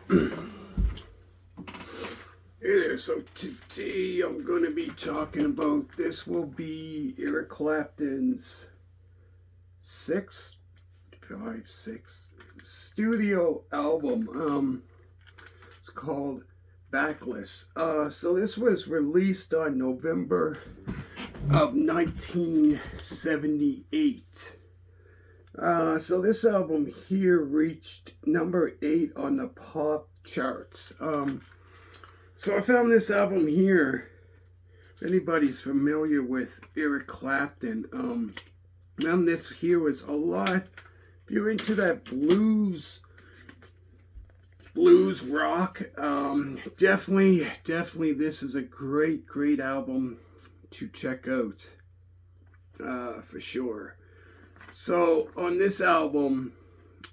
Hey there, so today I'm going to be talking about this will be Eric Clapton's sixth, sixth studio album. It's called Backless. So this was released on November of 1978. So this album here reached number 8 on the pop charts. So I found this album here. If anybody's familiar with Eric Clapton, this here was a lot. If you're into that blues rock, definitely this is a great album to check out, for sure. So on this album,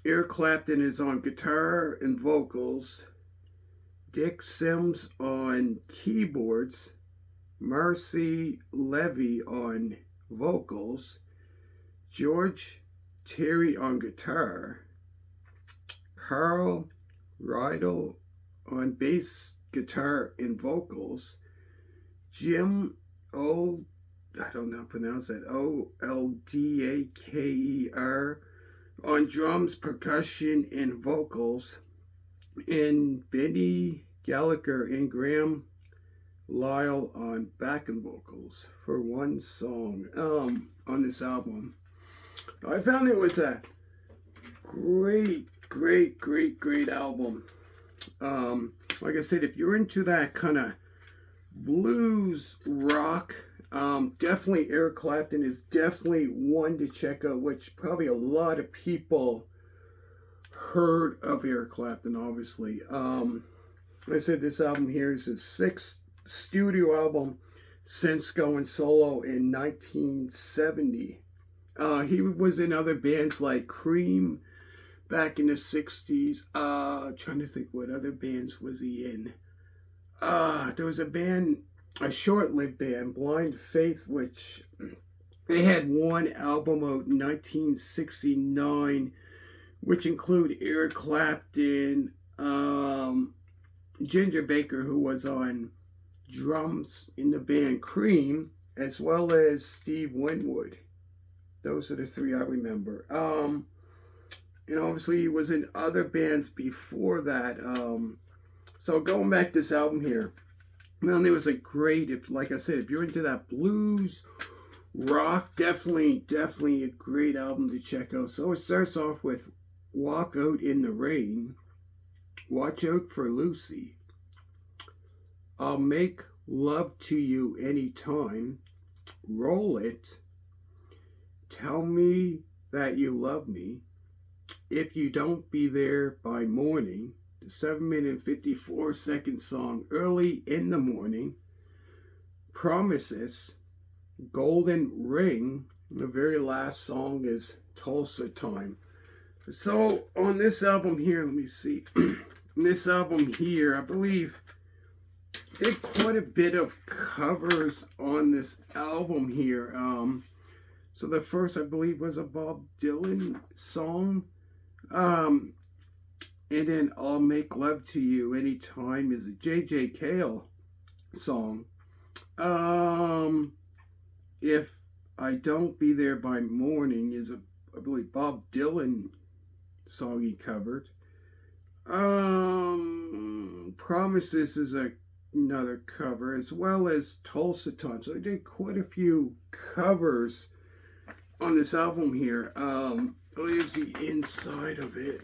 Eric Clapton is on guitar and vocals. Dick Sims on keyboards, Marcy Levy on vocals, George Terry on guitar, Carl Riedel on bass guitar and vocals, Jim I don't know how to pronounce that, Oldaker on drums, percussion, and vocals, and Benny Gallagher and Graham Lyle on backing vocals for one song on this album. I found it was a great album. Like I said, if you're into that kind of blues rock, definitely Eric Clapton is definitely one to check out, which probably a lot of people heard of Eric Clapton, obviously. Like I said, this album here is his sixth studio album since going solo in 1970. He was in other bands like Cream back in the 60s. Trying to think what other bands was he in. There was a band, a short-lived band, Blind Faith, which they had one album out in 1969, which include Eric Clapton, Ginger Baker, who was on drums in the band Cream, as well as Steve Winwood. Those are the three I remember. And obviously he was in other bands before that. So going back to this album here, man, it was a great, like I said, if you're into that blues, rock, definitely a great album to check out. So it starts off with Walk Out in the Rain, Watch Out for Lucy, I'll Make Love to You Anytime, Roll It, Tell Me That You Love Me, If You Don't Be There by Morning, the 7-minute and 54-second song Early in the Morning, Promises, Golden Ring, the very last song is Tulsa Time. So on this album here, let me see. This album here, I believe, did quite a bit of covers on this album here. So the first, I believe, was a Bob Dylan song. And then I'll Make Love to You Anytime is a J.J. Cale song. If I Don't Be There by Morning is I believe, Bob Dylan song he covered. Promises is another cover, as well as Tulsa Time. So they did quite a few covers on this album here. Here's the inside of it.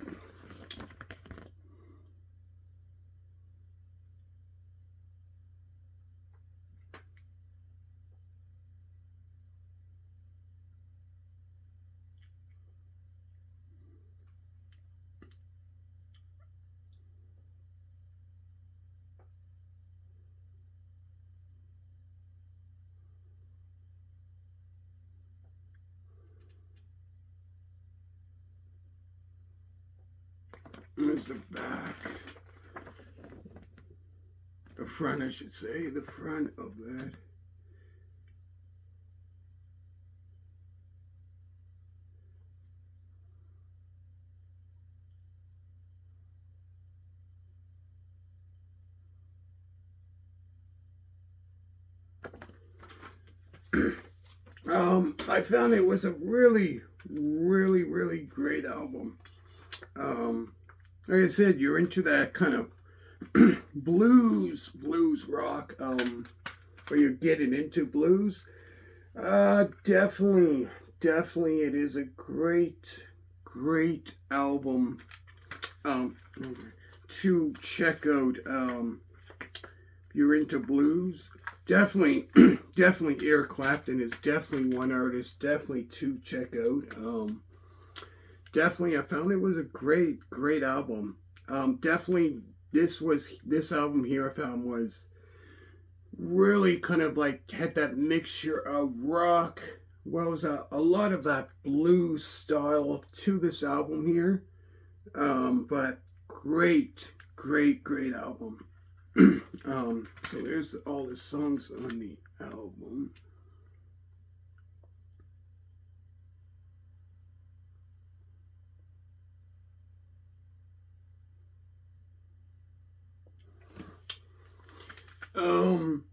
There's the back. The front, I should say. The front of that. I found it was a really, really, really great album. Like I said, you're into that kind of blues rock, where you're getting into blues. Definitely, it is a great album. Um, to check out. You're into blues. Definitely, definitely, Eric Clapton is definitely one artist. Definitely to check out. Definitely, I found it was a great album. Definitely, this album here I found was really kind of like had that mixture of rock. Well, was a lot of that blues style to this album here. But great album. So there's all the songs on the album. Um,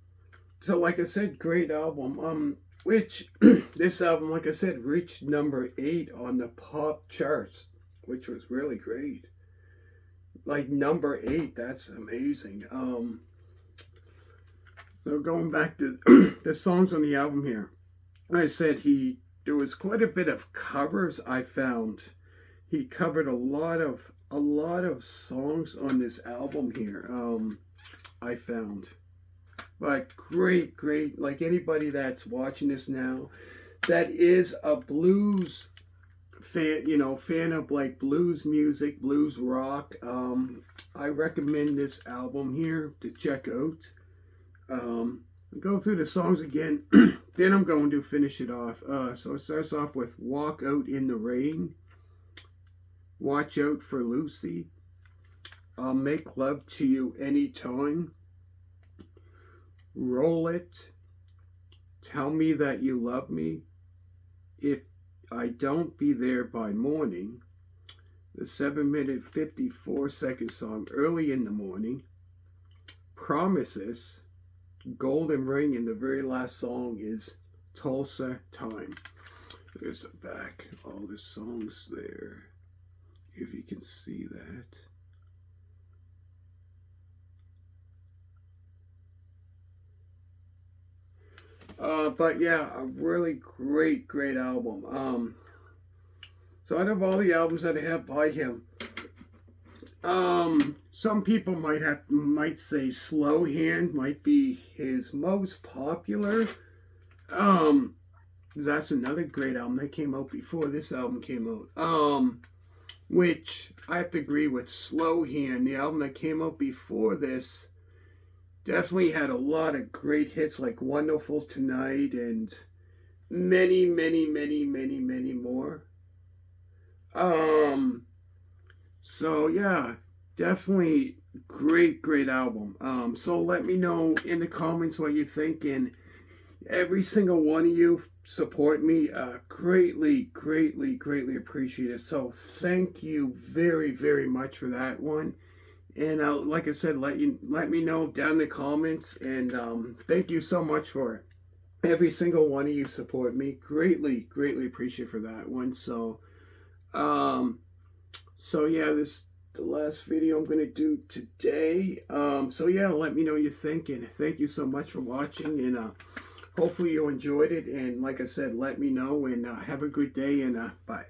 so like I said, great album. Which this album, like I said, reached number 8 on the pop charts, which was really great. Like number 8, that's amazing. So going back to the songs on the album here, like I said there was quite a bit of covers. I found he covered a lot of songs on this album here. I found. But great. Like anybody that's watching this now that is a blues fan, fan of like blues music, blues rock, I recommend this album here to check out. Go through the songs again, then I'm going to finish it off. So it starts off with Walk Out in the Rain, Watch Out for Lucy, I'll Make Love to You Anytime, Roll It, Tell Me That You Love Me, If I Don't Be There by Morning, the 7-minute 54-second song Early in the Morning, Promises, Golden Ring, and the very last song is Tulsa Time. There's the back, all the songs there, if you can see that. But yeah, a really great album. So out of all the albums that I have by him, some people might say Slow Hand might be his most popular. That's another great album that came out before this album came out. Which I have to agree with. Slow Hand, the album that came out before this, definitely had a lot of great hits like Wonderful Tonight and many more. So yeah, definitely great album. So let me know in the comments what you think, and every single one of you support me. Greatly appreciate it. So thank you very much for that one. And like I said, let me know down in the comments, and thank you so much for every single one of you support me. Greatly appreciate for that one. Um, so yeah, this is the last video I'm gonna do today. So yeah, let me know what you think, and thank you so much for watching, and hopefully you enjoyed it. And like I said, let me know, and have a good day, and bye.